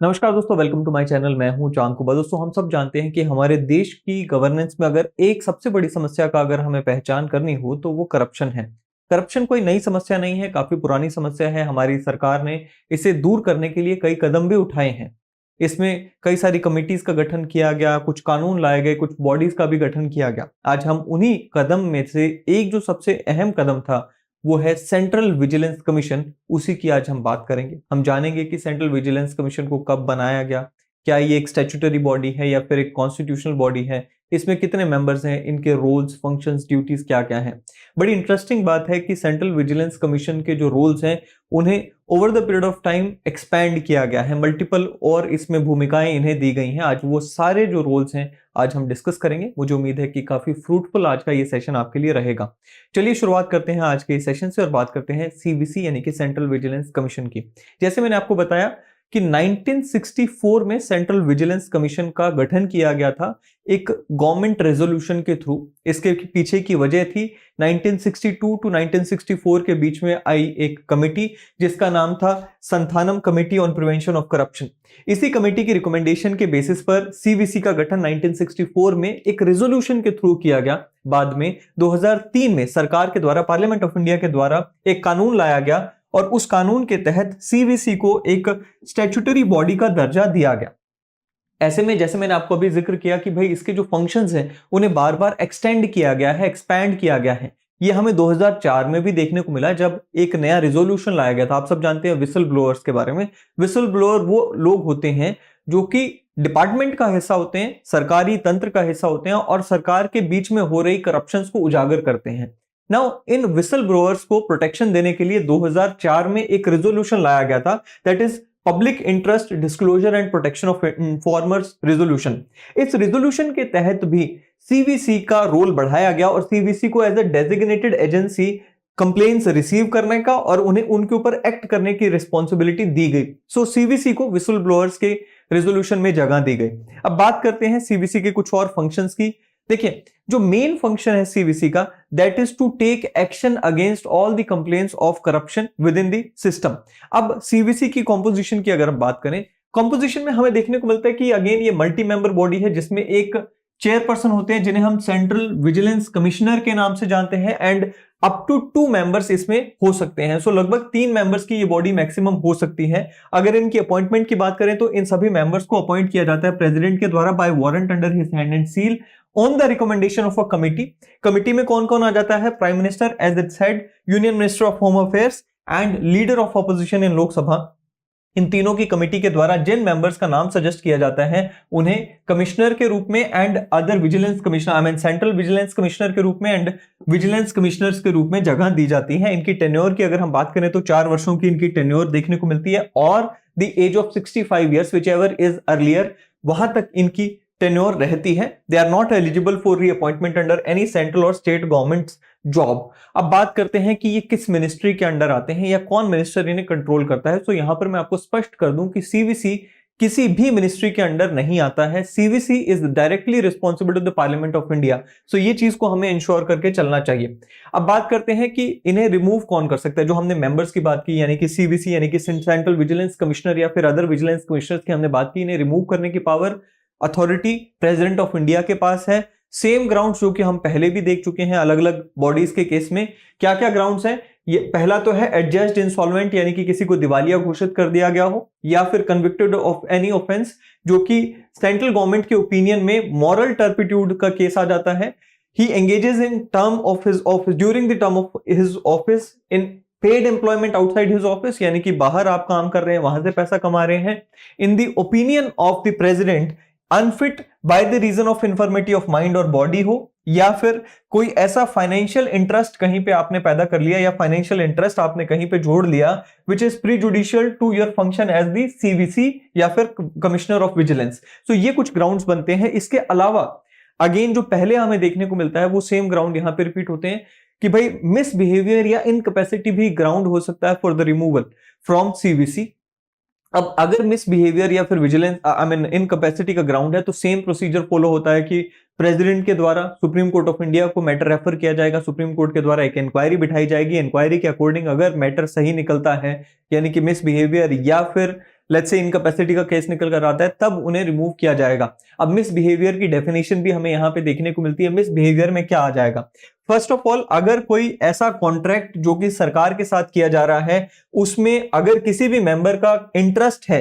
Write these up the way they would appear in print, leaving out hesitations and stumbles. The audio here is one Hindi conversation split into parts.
नमस्कार दोस्तों, वेलकम टू माय चैनल। मैं हूं चांद कुबा। दोस्तों, हम सब जानते हैं कि हमारे देश की गवर्नेंस में अगर एक सबसे बड़ी समस्या का अगर हमें पहचान करनी हो तो वो करप्शन है। करप्शन कोई नई समस्या नहीं है, काफी पुरानी समस्या है। हमारी सरकार ने इसे दूर करने के लिए कई कदम भी उठाए हैं। इसमें कई सारी कमिटीज का गठन किया गया, कुछ कानून लाए गए, कुछ बॉडीज का भी गठन किया गया। आज हम उन्हीं कदम में से एक जो सबसे अहम कदम था वो है सेंट्रल विजिलेंस कमीशन। उसी की आज हम बात करेंगे। हम जानेंगे कि सेंट्रल विजिलेंस कमीशन को कब बनाया गया, क्या ये एक स्टैट्यूटरी बॉडी है या फिर एक कॉन्स्टिट्यूशनल बॉडी है, इसमें कितने मेंबर्स हैं, इनके रोल्स, फंक्शंस, ड्यूटीज क्या क्या हैं। बड़ी इंटरेस्टिंग बात है कि सेंट्रल विजिलेंस कमीशन के जो रोल्स हैं उन्हें over the period of time expand किया गया है, मल्टीपल और इसमें भूमिकाएं इन्हें दी गई हैं। आज वो सारे जो रोल्स हैं आज हम डिस्कस करेंगे। मुझे उम्मीद है कि काफी फ्रूटफुल आज का ये सेशन आपके लिए रहेगा। चलिए शुरुआत करते हैं आज के सेशन से और बात करते हैं सीवीसी यानी कि सेंट्रल विजिलेंस कमीशन की। जैसे मैंने आपको बताया कि 1964 में सेंट्रल विजिलेंस कमीशन का गठन किया गया था एक गवर्नमेंट रेजोल्यूशन के थ्रू। इसके पीछे की वजह थी 1962 टू 1964 के बीच में आई एक कमेटी जिसका नाम था Santhanam committee on prevention of corruption. इसी कमेटी की रिकमेंडेशन के बेसिस पर सीवीसी का गठन 1964 में एक रेजोल्यूशन के थ्रू किया गया। बाद में 2003 में सरकार के द्वारा, पार्लियामेंट ऑफ इंडिया के द्वारा एक कानून लाया गया और उस कानून के तहत सीवीसी को एक स्टैट्यूटरी बॉडी का दर्जा दिया गया। ऐसे में जैसे मैंने आपको अभी जिक्र किया कि भाई इसके जो फंक्शंस हैं उन्हें बार बार एक्सटेंड किया गया है, एक्सपैंड किया गया है। ये हमें 2004 में भी देखने को मिला जब एक नया रेजोल्यूशन लाया गया था। आप सब जानते हैं विसल ब्लोअर्स के बारे में। विसल ब्लोअर वो लोग होते हैं जो कि डिपार्टमेंट का हिस्सा होते हैं, सरकारी तंत्र का हिस्सा होते हैं और सरकार के बीच में हो रही करप्शंस को उजागर करते हैं। नाउ इन विसल ब्लोअर्स को प्रोटेक्शन देने के लिए 2004 में एक रेजोल्यूशन लाया गया था, that is public interest disclosure and protection of informers resolution. इस रेजोल्यूशन के तहत भी सीवीसी का रोल बढ़ाया गया और सीवीसी को as a designated agency complaints receive करने का और उन्हें उनके ऊपर एक्ट करने की रिस्पॉन्सिबिलिटी दी गई। सो सीवीसी को विसल ब्लोअर्स के रेजोल्यूशन में जगह दी गई। अब बात करते हैं सीवीसी के कुछ और फंक्शंस की। देखिए, जो मेन फंक्शन है सीवीसी का, that is to take action against all the complaints of corruption within the system. अब सीवीसी की कॉम्पोजिशन की अगर हम बात करें, कॉम्पोजिशन में हमें देखने को मिलता है कि अगेन ये मल्टी मेंबर बॉडी है जिसमें एक चेयरपर्सन होते हैं जिन्हें हम सेंट्रल विजिलेंस कमिश्नर के नाम से जानते हैं एंड अप टू 2 मेंबर्स इसमें हो सकते हैं। सो लगभग 3 मेंबर्स की ये बॉडी मैक्सिमम हो सकती है। अगर इनकी अपॉइंटमेंट की बात करें तो इन सभी मेंबर्स को अपॉइंट किया जाता है प्रेसिडेंट के द्वारा by warrant under his hand and seal on the recommendation of a committee. Committee में कौन कौन आ जाता है? Prime minister as its head, union minister of home affairs and leader of opposition in Lok Sabha. इन तीनों की कमेटी के द्वारा जिन मेंबर्स का नाम सजेस्ट किया जाता है उन्हें कमिश्नर के रूप में and other vigilance commissioner, I mean central vigilance commissioner के रूप में एंड विजिलेंस कमिश्नर्स के रूप में जगह दी जाती है। इनकी टेन्योर की अगर हम बात करें तो 4 वर्षों की इनकी टेन्योर देखने को मिलती है और the age of 65 years whichever is earlier, वहां तक इनकी टेन्योर रहती है। They are not eligible for reappointment under any central और स्टेट गवर्नमेंट जॉब। अब बात करते हैं कि ये किस मिनिस्ट्री के अंडर आते हैं या कौन मिनिस्टर इन्हें कंट्रोल करता है। तो यहां पर मैं आपको स्पष्ट कर दूं कि सीवीसी किसी भी मिनिस्ट्री के अंडर नहीं आता है। CVC is directly responsible to the parliament of India. So ये चीज को हमें इंश्योर करके चलना चाहिए। अब बात करते हैं कि इन्हें रिमूव कौन कर सकता है। जो हमने मेंबर्स की बात की यानी कि सीवीसी यानी कि सेंट्रल विजिलेंस कमिश्नर या फिर अदर विजिलेंस कमिश्नर्स की हमने बात की, इन्हें रिमूव करने की power authority president of India के पास है। सेम ग्राउंड्स जो कि हम पहले भी देख चुके हैं अलग अलग बॉडीज के केस में। क्या क्या ग्राउंड्स हैं? ये पहला तो है एडजस्ट इंसॉल्वेंट यानी कि किसी को दिवालिया घोषित कर दिया गया हो, या फिर कन्विक्टेड ऑफ एनी ऑफेंस जो कि सेंट्रल गवर्नमेंट के ओपिनियन में मॉरल टर्पिट्यूड का केस आ जाता है। He engages in term of his office during the term of his office in paid employment outside his office, यानी कि बाहर आप काम कर रहे हैं, वहां से पैसा कमा रहे हैं। In the opinion of the president unfit by the reason of infirmity of mind और बॉडी हो, या फिर कोई ऐसा फाइनेंशियल इंटरेस्ट कहीं पे आपने पैदा कर लिया या फाइनेंशियल इंटरेस्ट आपने कहीं पे जोड़ लिया which is prejudicial to your function as the CVC या फिर कमिश्नर ऑफ विजिलेंस। तो ये कुछ ग्राउंड्स बनते हैं। इसके अलावा अगेन जो पहले हमें देखने को मिलता है वो सेम ग्राउंड यहां पे रिपीट होते हैं कि भाई मिसबिहेवियर या इनकैपेसिटी भी ग्राउंड हो सकता है for the removal from CVC. अब अगर मिसबिहेवियर या फिर विजिलेंस आई मीन इनकैपेसिटी का ग्राउंड है तो सेम प्रोसीजर फॉलो होता है कि प्रेसिडेंट के द्वारा सुप्रीम कोर्ट ऑफ इंडिया को मैटर रेफर किया जाएगा। सुप्रीम कोर्ट के द्वारा एक इंक्वायरी बिठाई जाएगी। इंक्वायरी के अकॉर्डिंग अगर मैटर सही निकलता है यानी कि मिसबिहेवियर या फिर लेट्स से इनकैपेसिटी का केस निकल कर आता है, तब उन्हें रिमूव किया जाएगा। अब मिसबिहेवियर की डेफिनेशन भी हमें यहाँ पे देखने को मिलती है। मिसबिहेवियर में क्या आ जाएगा? फर्स्ट ऑफ ऑल, अगर कोई ऐसा कॉन्ट्रैक्ट जो कि सरकार के साथ किया जा रहा है, उसमें अगर किसी भी मेंबर का इंटरेस्ट है,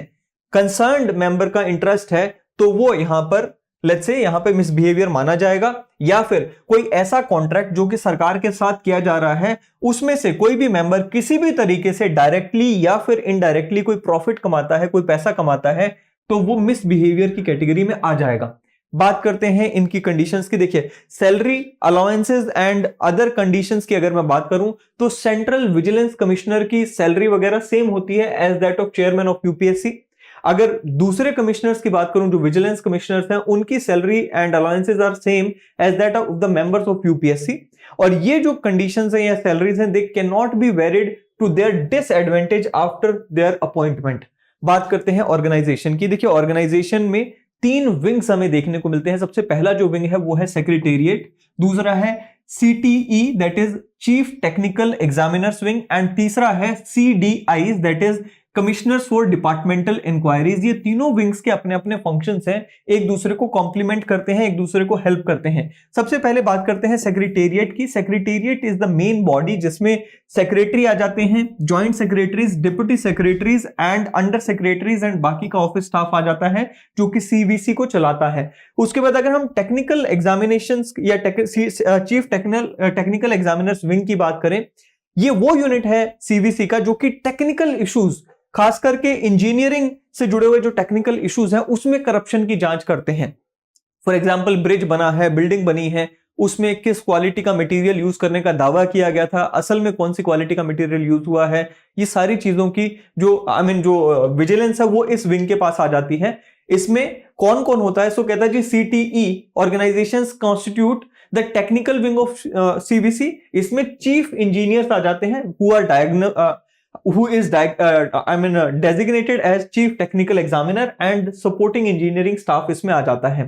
कंसर्न्ड मेंबर का इंटरेस्ट है, तो वो यहां पर लेट्स से यहां पे मिसबिहेवियर माना जाएगा। या फिर कोई ऐसा कॉन्ट्रैक्ट जो कि सरकार के साथ किया जा रहा है, उसमें से कोई भी मेंबर किसी भी तरीके से डायरेक्टली या फिर इनडायरेक्टली कोई प्रॉफिट कमाता है, कोई पैसा कमाता है, तो वो मिसबिहेवियर की कैटेगरी में आ जाएगा। बात करते हैं इनकी कंडीशंस की। देखिए, salary allowances and other conditions की अगर मैं बात करूं, तो सेंट्रल विजिलेंस कमिश्नर की सैलरी वगैरह सेम होती है as that of chairman of UPSC. अगर दूसरे कमिश्नर्स की बात करूं, जो विजिलेंस कमिश्नर्स हैं, उनकी salary and allowances are same as that of the members of UPSC. और ये जो कंडीशंस हैं या सैलरीज हैं, they can not be varied to their disadvantage after their appointment. बात करते हैं ऑर्गेनाइजेशन की। देखिए, ऑर्गेनाइजेशन में 3 विंग्स हमें देखने को मिलते हैं। सबसे पहला जो विंग है वो है सेक्रेटेरिएट, दूसरा है CTE that is chief technical examiners wing, and तीसरा है CDIs that is commissioners for departmental inquiries. ये तीनों विंग्स के अपने अपने फंक्शंस हैं, एक दूसरे को कॉम्प्लीमेंट करते हैं, एक दूसरे को हेल्प करते हैं। सबसे पहले बात करते हैं सेक्रेटेरिएट की। Secretariat is the main body जिसमें सेक्रेटरी आ जाते हैं, joint secretaries, deputy secretaries and under secretaries and बाकी का ऑफिस स्टाफ आ जाता है जो कि CVC को चलाता है। उसके बाद अगर हम टेक्निकल एग्जामिनेशंस या चीफ टेक्निकल एग्जामिनर्स विंग की बात करें, ये वो यूनिट है CVC का जो कि टेक्निकल इश्यूज, खास करके इंजीनियरिंग से जुड़े हुए जो टेक्निकल इश्यूज हैं, उसमें करप्शन की जांच करते हैं। फॉर एग्जांपल, ब्रिज बना है, बिल्डिंग बनी है, उसमें किस क्वालिटी का मटेरियल यूज करने का दावा किया गया था, असल में कौन सी क्वालिटी का मटेरियल यूज हुआ है, ये सारी चीजों की जो जो विजिलेंस है वो इस विंग के पास आ जाती है। इसमें कौन कौन होता है? सो कहता है जी, CTE organisations constitute the technical wing of CVC। इसमें चीफ इंजीनियर्स आ जाते हैं who is designated as chief technical examiner and supporting engineering staff इसमें आ जाता है।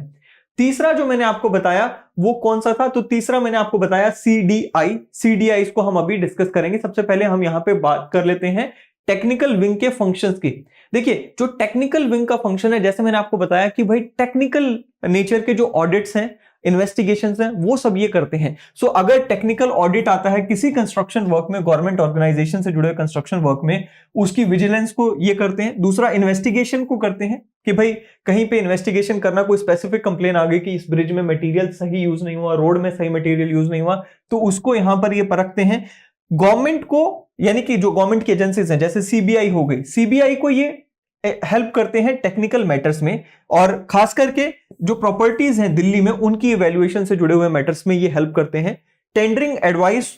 तीसरा जो मैंने आपको बताया वो कौन सा था? तो तीसरा मैंने आपको बताया CDI। इसको हम अभी डिस्कस करेंगे। सबसे पहले हम यहां पे बात कर लेते हैं टेक्निकल विंग के फंक्शंस की। देखिए, जो टेक्निकल विंग का फंक्शन है, जैसे मैंने आपको बताया कि भाई टेक्निकल नेचर के जो ऑडिट्स हैं, इन्वेस्टिगेशंस हैं, वो सब ये करते हैं। सो अगर टेक्निकल ऑडिट आता है किसी कंस्ट्रक्शन वर्क में, गवर्नमेंट ऑर्गेनाइजेशन से जुड़े कंस्ट्रक्शन वर्क में, उसकी विजिलेंस को ये करते हैं। दूसरा, इन्वेस्टिगेशन को करते हैं कि भाई कहीं पे इन्वेस्टिगेशन करना, कोई स्पेसिफिक कंप्लेन आ गई कि इस ब्रिज में मटेरियल सही यूज नहीं हुआ, रोड में सही मटेरियल यूज नहीं हुआ, तो उसको यहां पर ये परखते हैं। गवर्नमेंट को, यानी कि जो गवर्नमेंट की एजेंसीज हैं, जैसे CBI हो गई, CBI को ये हेल्प करते हैं टेक्निकल मैटर्स में, और खास करके जो प्रॉपर्टीज हैं दिल्ली में, उनकी इवैल्यूएशन से जुड़े हुए मैटर्स में ये हेल्प करते हैं। टेंडरिंग एडवाइस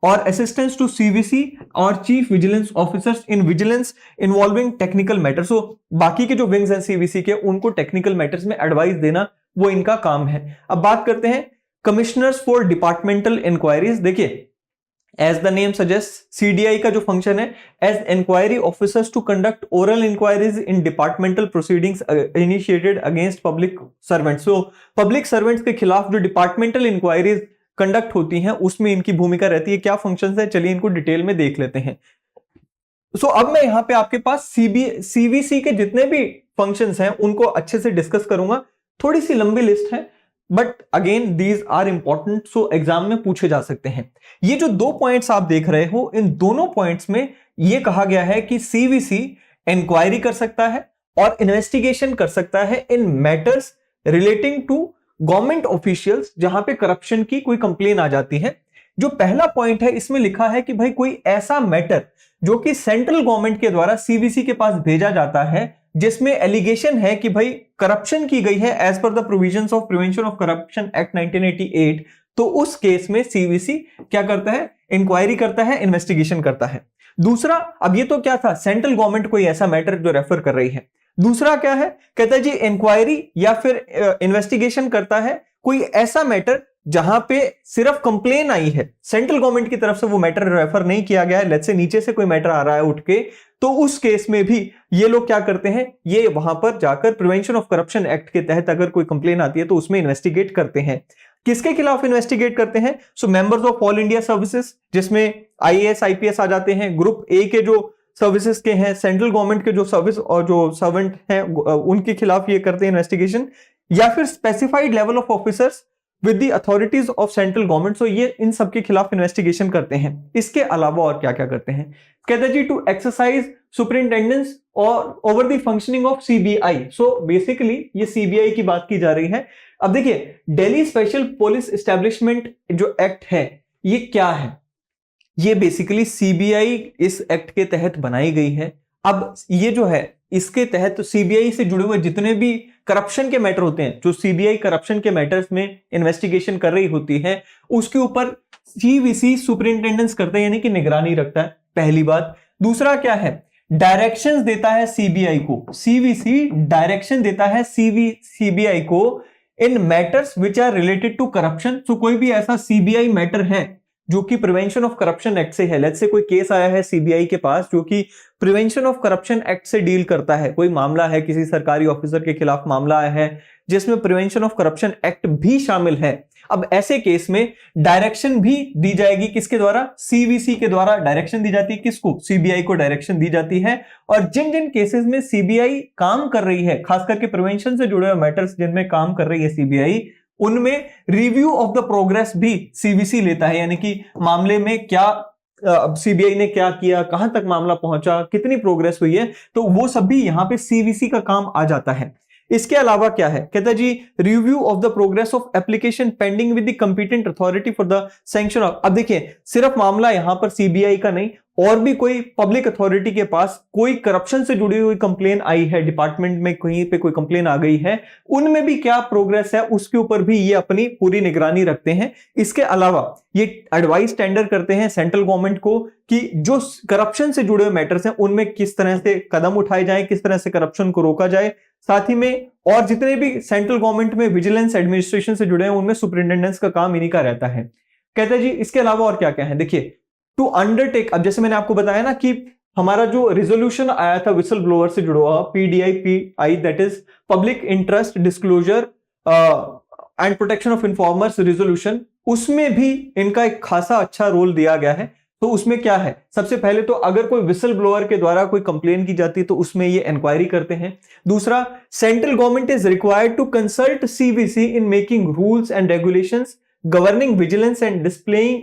और असिस्टेंस टू CVC और chief vigilance officers in vigilance involving technical matters. So बाकी के जो विंग्स हैं CVC के, उनको टेक्निकल मैटर्स में एडवाइस देना वो इनका काम है। अब बात करते हैं कमिश्नर्स फॉर डिपार्टमेंटल इंक्वायरीज। देखिए, as the name suggest, CDI का जो फंक्शन है, as inquiry officers to conduct oral inquiries in departmental proceedings initiated against public servants. So public servants के खिलाफ जो डिपार्टमेंटल इंक्वायरीज कंडक्ट होती हैं, उसमें इनकी भूमिका रहती है। क्या फंक्शंस है, चलिए इनको डिटेल में देख लेते हैं। सो अब मैं यहां पे आपके पास CVC के जितने भी फंक्शंस हैं उनको अच्छे से डिस्कस करूंगा। थोड़ी सी लंबी लिस्ट है, but again these are important, so exam में पूछे जा सकते हैं। ये जो 2 पॉइंट्स आप देख रहे हो, इन दोनों पॉइंट्स में ये कहा गया है कि CVC इंक्वायरी कर सकता है और इन्वेस्टिगेशन कर सकता है in matters relating to government officials, जहां पे करप्शन की कोई कंप्लेन आ जाती है। जो पहला पॉइंट है, इसमें लिखा है कि भाई कोई ऐसा मैटर जो कि सेंट्रल गवर्नमेंट के द्वारा CVC के पास भेजा जाता है, जिसमें एलिगेशन है कि भाई करप्शन की गई है as per the provisions of prevention of corruption act 1988, तो उस केस में CVC क्या करता है? इंक्वायरी करता है, इन्वेस्टिगेशन करता है। दूसरा, अब ये तो क्या था, सेंट्रल गवर्नमेंट कोई ऐसा मैटर जो रेफर कर रही है। दूसरा क्या है, कहता है जी इंक्वायरी या फिर इन्वेस्टिगेशन करता है कोई ऐसा मैटर जहां पे सिर्फ कंप्लेन आई है, सेंट्रल गवर्नमेंट की तरफ से वो मैटर रेफर नहीं किया गया है, लेट्स से नीचे से कोई मैटर आ रहा है उठ के, तो उस केस में भी ये लोग क्या करते हैं, ये वहां पर जाकर प्रिवेंशन ऑफ करप्शन एक्ट के तहत अगर कोई कंप्लेन आती है तो उसमें इन्वेस्टिगेट करते हैं। किसके खिलाफ इन्वेस्टिगेट करते हैं? So members of all India services, जिसमें IAS IPS आ जाते हैं। ग्रुप A के जो सर्विसेज के हैं, सेंट्रल गवर्नमेंट के जो सर्विस और जो सर्वेंट हैं उनके खिलाफ ये करते हैं इन्वेस्टिगेशन, या फिर specified level of officers with the authorities of central government. So ये इन सबके खिलाफ इन्वेस्टिगेशन करते हैं। इसके अलावा और क्या क्या करते हैं, कहते हैं जी टू एक्सरसाइज सुपरिंटेंडेंस और over the functioning of CBI. So basically ये सीबीआई की बात की जा रही है। अब देखिए दिल्ली स्पेशल पुलिस एस्टेब्लिशमेंट जो एक्ट है ये क्या है, ये बेसिकली सीबीआई इस एक्ट के तहत बनाई गई है। अब ये जो है इसके तहत सीबीआई से जुड़े हुए जितने भी करप्शन के मैटर होते हैं, जो सीबीआई करप्शन के मैटर्स में इन्वेस्टिगेशन कर रही होती है, उसके ऊपर सीवीसी सुपरिंटेंडेंस करता है, यानी कि निगरानी रखता है, पहली बात। दूसरा क्या है, डायरेक्शंस देता है सीबीआई को, सीवीसी डायरेक्शन देता है सीबीआई को in matters which are related to corruption. तो कोई भी ऐसा सीबीआई मैटर है जो कि प्रिवेंशन ऑफ करप्शन एक्ट से है, लेट्स से कोई केस आया है सीबीआई के पास जो कि प्रिवेंशन ऑफ करप्शन एक्ट से डील करता है, कोई मामला है, किसी सरकारी ऑफिसर के खिलाफ मामला आया है जिसमें प्रिवेंशन ऑफ करप्शन एक्ट भी शामिल है। अब ऐसे केस में डायरेक्शन भी दी जाएगी किसके द्वारा, सीवीसी के द्वारा डायरेक्शन दी जाती है। किसको, सीबीआई को डायरेक्शन दी जाती है। और जिन जिन केसेस में सीबीआई काम कर रही है, खास करके प्रिवेंशन से जुड़े हुए मैटर्स जिनमें काम कर रही है सीबीआई, उनमें रिव्यू ऑफ द प्रोग्रेस भी सीवीसी लेता है, यानी कि मामले में क्या सीबीआई ने क्या किया, कहां तक मामला पहुंचा, कितनी प्रोग्रेस हुई है, तो वो सब भी यहां पे सीवीसी का काम आ जाता है। इसके अलावा क्या है, कहता है जी review of the progress of application pending with the competent authority for the sanction of. अब देखिए सिर्फ मामला यहां पर सीबीआई का नहीं, और भी कोई पब्लिक अथॉरिटी के पास कोई करप्शन से जुड़ी हुई कंप्लेन आई है, डिपार्टमेंट में कहीं पे कोई कंप्लेन आ गई है, उनमें भी क्या प्रोग्रेस है उसके ऊपर भी ये अपनी पूरी निगरानी रखते हैं। इसके अलावा ये एडवाइस टेंडर करते हैं सेंट्रल गवर्नमेंट को कि जो करप्शन से जुड़े हुए मैटर्स हैं उनमें किस तरह से कदम उठाए जाए, किस तरह से करप्शन को रोका जाए। साथ ही में और जितने भी सेंट्रल गवर्नमेंट में विजिलेंस एडमिनिस्ट्रेशन से जुड़े हैं उनमें सुपरिंटेंडेंस का काम इन्हीं का रहता है। कहते हैं जी इसके अलावा और क्या क्या है, देखिए टू अंडरटेक। अब जैसे मैंने आपको बताया ना कि हमारा जो रिजोल्यूशन आया था विसल ब्लोअर से जुड़ा हुआ PDI, that is public interest disclosure and protection of informers resolution, उसमें भी इनका एक खासा अच्छा रोल दिया गया है। तो उसमें क्या है, सबसे पहले तो अगर कोई विसल ब्लोअर के द्वारा कोई कंप्लेन की जाती है तो उसमें ये इंक्वायरी करते हैं। दूसरा, central government is required to consult CVC in making rules and regulations governing vigilance and displaying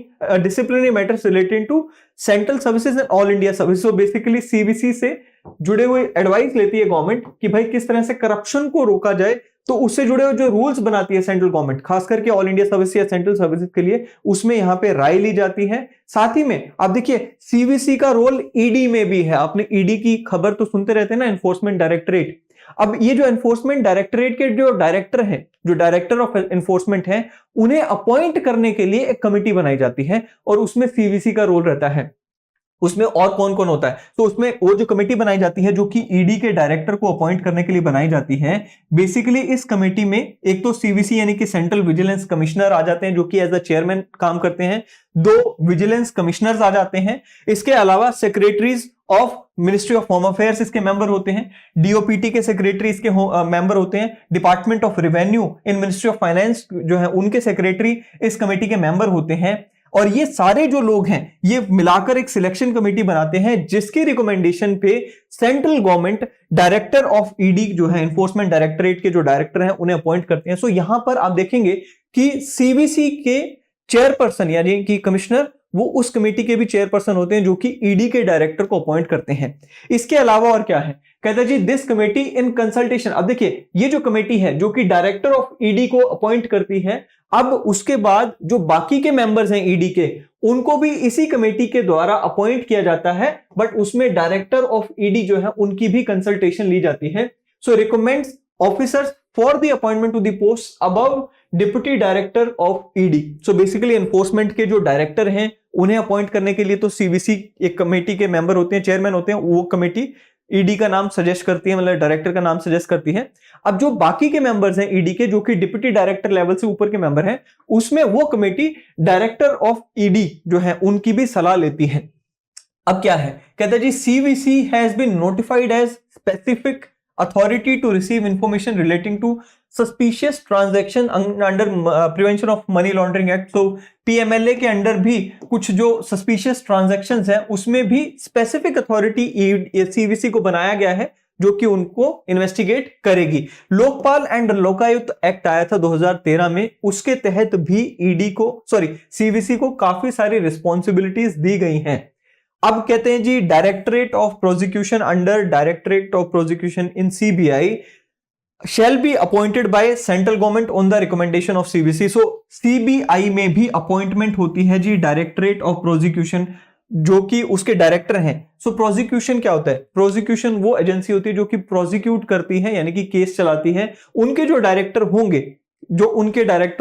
disciplinary matters relating to central services and all India services। so basically CVC से जुड़े हुए एडवाइस लेती है गवर्नमेंट कि भाई किस तरह से करप्शन को रोका जाए, तो उससे जुड़े हुए जो रूल्स बनाती है सेंट्रल गवर्नमेंट, खास करके ऑल इंडिया सर्विस या सेंट्रल सर्विसेज के लिए, उसमें यहां पे राय ली जाती है। साथ ही में आप देखिए सीवीसी का रोल ईडी में भी है। आपने ईडी की खबर तो सुनते रहते हैं ना, एनफोर्समेंट डायरेक्टरेट। अब ये जो एनफोर्समेंट डायरेक्टरेट के जो डायरेक्टर हैं, जो डायरेक्टर ऑफ एनफोर्समेंट हैं, उन्हें अपॉइंट करने के लिए एक कमेटी बनाई जाती है और उसमें सीवीसी का रोल रहता है। उसमें और कौन कौन होता है, तो उसमें वो जो कमेटी बनाई जाती है जो कि ईडी के डायरेक्टर को अपॉइंट करने के लिए बनाई जाती है, बेसिकली इस कमेटी में एक तो सीवीसी यानी कि सेंट्रल विजिलेंस कमिश्नर आ जाते हैं जो कि एज अ चेयरमैन काम करते हैं, 2 विजिलेंस कमिश्नर्स आ जाते हैं। इसके अलावा secretaries of ministry of home affairs इसके मेंबर होते हैं, डीओपीटी के सेक्रेटरी इसके मेंबर होते हैं, department of revenue in ministry of finance जो है उनके सेक्रेटरी इस कमेटी के मेंबर होते हैं। और ये सारे जो लोग हैं ये मिलाकर एक सिलेक्शन कमेटी बनाते हैं जिसकी रिकमेंडेशन पे central government director of ED जो है एनफोर्समेंट डायरेक्टरेट के जो डायरेक्टर हैं उन्हें अपॉइंट करते हैं। सो यहां पर आप देखेंगे कि सीवीसी के चेयरपर्सन यानी कि कमिश्नर वो उस कमेटी के भी चेयरपर्सन होते हैं जो कि ईडी के डायरेक्टर को अपॉइंट करते हैं। इसके अलावा और क्या है, कहते हैं जी दिस कमेटी इन कंसल्टेशन। अब देखिए ये जो कमेटी है जो कि डायरेक्टर ऑफ ईडी को अपॉइंट करती है, अब उसके बाद जो बाकी के मेंबर्स हैं ईडी के उनको भी इसी कमेटी के द्वारा अपॉइंट किया जाता है, बट उसमें डायरेक्टर ऑफ ईडी जो है उनकी भी कंसल्टेशन ली जाती है। So recommends officers for the appointment to the post above deputy director of ED. So basically enforcement के जो डायरेक्टर हैं उन्हें अपॉइंट करने के लिए तो सीवीसी एक कमेटी के मेंबर होते हैं, चेयरमैन होते हैं, वो कमेटी ईडी का नाम सजेस्ट करती है, मतलब डायरेक्टर का नाम सजेस्ट करती है। अब जो बाकी के मेंबर्स हैं ईडी के जो कि डिप्टी डायरेक्टर लेवल से ऊपर के मेंबर हैं, उसमें वो कमेटी डायरेक्टर ऑफ ईडी जो है उनकी भी सलाह लेती है। अब क्या है, कहता है जी CVC has been notified as specific authority to receive information relating to suspicious transaction under prevention of money laundering act. तो पीएमएलए के अंडर भी कुछ जो सस्पिशियस ट्रांजैक्शंस हैं उसमें भी स्पेसिफिक अथॉरिटी सीवीसी को बनाया गया है जो कि उनको इन्वेस्टिगेट करेगी। लोकपाल एंड लोकायुक्त एक्ट आया था 2013 में, उसके तहत भी सीवीसी को काफी सारी रिस्पॉन्सिबिलिटीज दी गई हैं। अब कहते हैं जी directorate of prosecution under directorate of prosecution in CBI shall be appointed by central government on the recommendation of CBC। so CBI में भी अपॉइंटमेंट होती है जी डायरेक्टरेट ऑफ प्रोसिक्यूशन जो कि उसके डायरेक्टर हैं। सो प्रोसिक्यूशन क्या होता है? प्रोसिक्यूशन वो एजेंसी होती है जो कि प्रोसिक्यूट करती है यानी कि केस चलाती है। उनके जो डायरेक्टर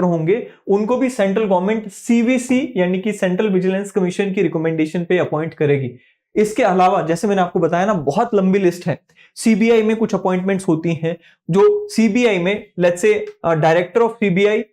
होंगे उनको भी सेंट्रल गवर्नमेंट सीवीसी यानी कि सेंट्रल विजिलेंस कमीशन की रिकमेंडेशन पे अपॉइंट करेगी। इसके अलावा जैसे मैंने आपको बताया ना, बहुत लंबी लिस्ट है। सीबीआई में कुछ अपॉइंटमेंट्स होती हैं जो सीबीआई में let's say director of CBI,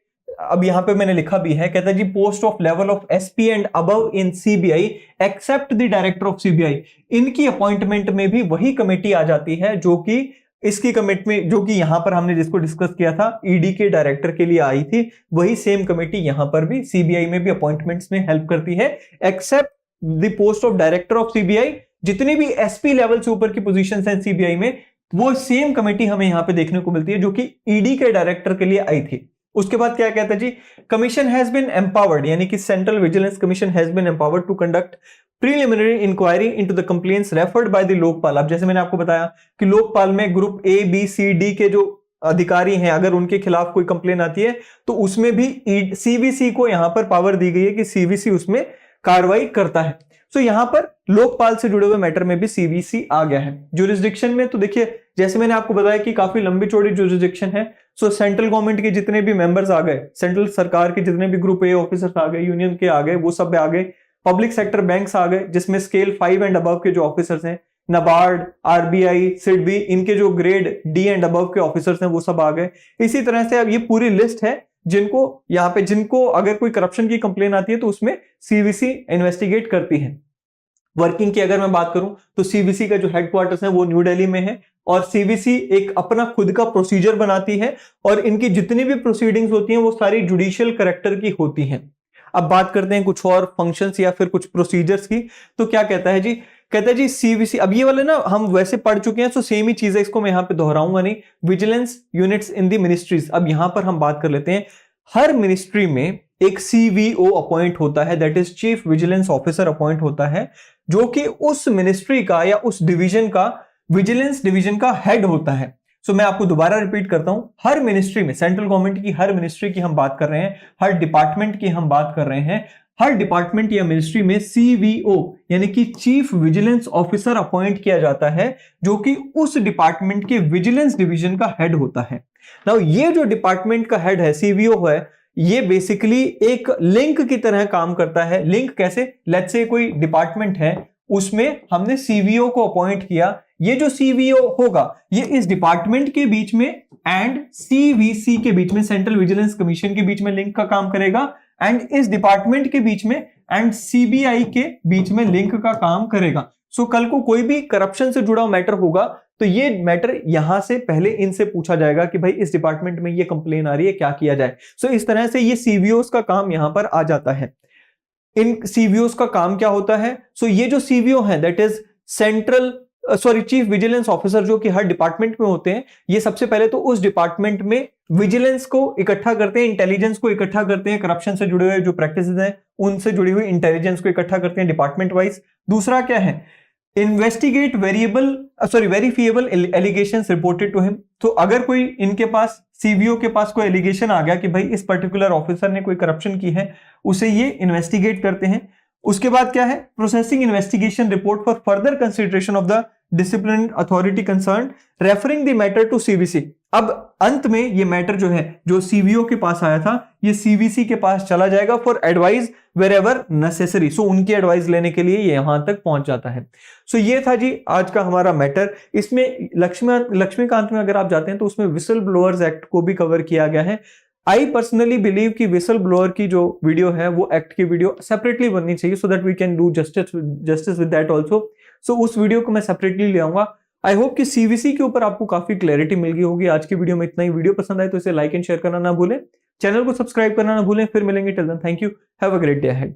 अब यहां पे मैंने लिखा भी है, कहता है जी post of level of SP and above in CBI except the director of CBI, इनकी अपॉइंटमेंट में भी वही कमेटी आ जाती है जो कि इसकी कमेटी में जो कि यहां पर हमने जिसको डिस्कस किया था ईडी के डायरेक्टर के लिए आई थी, वही सेम कमेटी यहां पर भी सीबीआई में भी अपॉइंटमेंट्स में हेल्प करती है except the post of director of CBI. जितनी भी एसपी लेवल से ऊपर की पोजीशंस हैं सीबीआई में, वो सेम कमेटी हमें यहां पे देखने को मिलती है जो कि ईडी के डायरेक्टर के लिए आई थी। उसके बाद क्या कहता है जी, कमीशन हैज बीन एम्पावर्ड यानी कि central vigilance commission has been empowered to conduct preliminary inquiry into the complaints referred by the Lokpal. अब जैसे मैंने आपको बताया कि लोकपाल में group A B C D के जो अधिकारी हैं, अगर उनके खिलाफ कोई कंप्लेन आती है तो उसमें भी सीवीसी को यहां पर पावर दी गई है कि सीवीसी उसमें कार्रवाई करता है। सो यहां पर लोकपाल से जुड़े हुए मैटर में भी सीवीसी आ गया है। ज्यूरिसडिक्शन में तो देखिए जैसे मैंने आपको बताया कि काफी लंबी चौड़ी ज्यूरिसडिक्शन है। सो सेंट्रल गवर्नमेंट के जितने भी मेंबर्स आ गए, सेंट्रल सरकार के जितने भी ग्रुप ए ऑफिसर्स आ गए, यूनियन के आ गए, वो सब आ गए। पब्लिक सेक्टर बैंक्स आ गए जिसमें स्केल 5 एंड अबव के जो ऑफिसर्स हैं, नाबार्ड, आरबीआई, सिडबी, इनके जो ग्रेड डी एंड अबव के ऑफिसर्स हैं वो सब आ गए। इसी तरह से अब ये पूरी लिस्ट है जिनको अगर कोई करप्शन की कंप्लेन आती है तो उसमें सीवीसी इन्वेस्टिगेट करती है। वर्किंग की अगर मैं बात करूं तो सीवीसी का जो हेडक्वार्टर्स है वो न्यू दिल्ली में है और सीवीसी एक अपना खुद का प्रोसीजर बनाती है और इनकी जितनी भी प्रोसीडिंग्स होती हैं वो सारी जुडिशियल कैरेक्टर की होती हैं। अब बात करते हैं कुछ और फंक्शंस या फिर कुछ प्रोसीजर्स की। तो क्या कहता है जी, कहता है जी सीवीसी, अब ये वाले ना हम वैसे पढ़ चुके हैं, तो सेम ही चीज है, इसको मैं यहां पे दोहराऊंगा नहीं। Vigilance units in the ministries, अब यहां पर हम बात कर लेते हैं। हर मिनिस्ट्री में एक सीवीओ अपॉइंट होता है, that is chief vigilance officer appoint होता है, जो कि उस मिनिस्ट्री का या उस डिवीजन का, विजिलेंस डिवीजन का हेड होता है। सो मैं आपको दोबारा रिपीट करता हूं, हर मिनिस्ट्री में, सेंट्रल गवर्नमेंट की हर मिनिस्ट्री की हम बात कर रहे हैं, हर डिपार्टमेंट की हम बात कर रहे हैं, हर डिपार्टमेंट या मिनिस्ट्री में सीवीओ यानी कि चीफ विजिलेंस ऑफिसर अपॉइंट किया जाता है जो कि उस डिपार्टमेंट के विजिलेंस डिवीजन का हेड होता है। नाउ ये जो डिपार्टमेंट का हेड है, सीवीओ है, ये बेसिकली एक लिंक की तरह काम करता है। लिंक कैसे? लेट्स से कोई डिपार्टमेंट है, उसमें हमने सीवीओ को अपॉइंट किया, ये जो सीवीओ होगा ये इस डिपार्टमेंट के बीच में एंड सीवीसी के बीच में, सेंट्रल विजिलेंस कमीशन के बीच में लिंक का काम करेगा, एंड इस डिपार्टमेंट के बीच में एंड सीबीआई के बीच में लिंक का काम करेगा। सो कल को कोई भी करप्शन से जुड़ा मैटर होगा तो ये मैटर यहां से पहले इनसे पूछा जाएगा कि भाई इस डिपार्टमेंट में ये कंप्लेन आ रही है, क्या किया जाए। सो इस तरह से ये सीवीओस का काम यहां पर आ जाता है। इन सीवीओस का काम क्या होता है? सो ये जो सीवीओ है that is chief vigilance officer, जो कि हर डिपार्टमेंट में होते हैं, ये सबसे पहले तो उस डिपार्टमेंट में विजिलेंस को इकट्ठा करते हैं, इंटेलिजेंस को इकट्ठा करते हैं, करप्शन से जुड़े हुए जो प्रैक्टिसेस हैं उनसे जुड़ी हुई इंटेलिजेंस को इकट्ठा करते हैं डिपार्टमेंट वाइज। दूसरा क्या है? Investigate verifiable allegations reported to him. तो अगर कोई इनके पास, सीवीओ के पास कोई एलिगेशन आ गया कि भाई इस पर्टिकुलर ऑफिसर ने कोई करप्शन की है, उसे ये इन्वेस्टिगेट करते हैं। उसके बाद क्या है? Processing investigation report for further consideration of the discipline authority concern, referring the matter to CVC. अब अंत में ये मैटर जो है, जो सीवीओ के पास आया था, ये सीवीसी के पास चला जाएगा फॉर एडवाइस वेरेवर नेसेसरी। सो उनकी एडवाइस लेने के लिए ये यहां तक पहुंच जाता है। सो ये था जी आज का हमारा मैटर। इसमें लक्ष्मीकांत में अगर आप जाते हैं तो उसमें विसल ब्लोअर्स एक्ट को भी कवर किया गया है। आई पर्सनली बिलीव कि विसल ब्लोअर की जो वीडियो है वो एक्ट की वीडियो सेपरेटली बननी चाहिए, so that we can do justice with that also. So उस वीडियो को मैं सेपरेटली ले आऊंगा। आई होप कि सीवीसी के ऊपर आपको काफी क्लैरिटी मिल गई होगी। आज की वीडियो में इतना ही। वीडियो पसंद आए तो इसे लाइक एंड शेयर करना ना भूलें, चैनल को सब्सक्राइब करना ना भूलें। फिर मिलेंगे, till then thank you, have a great day ahead.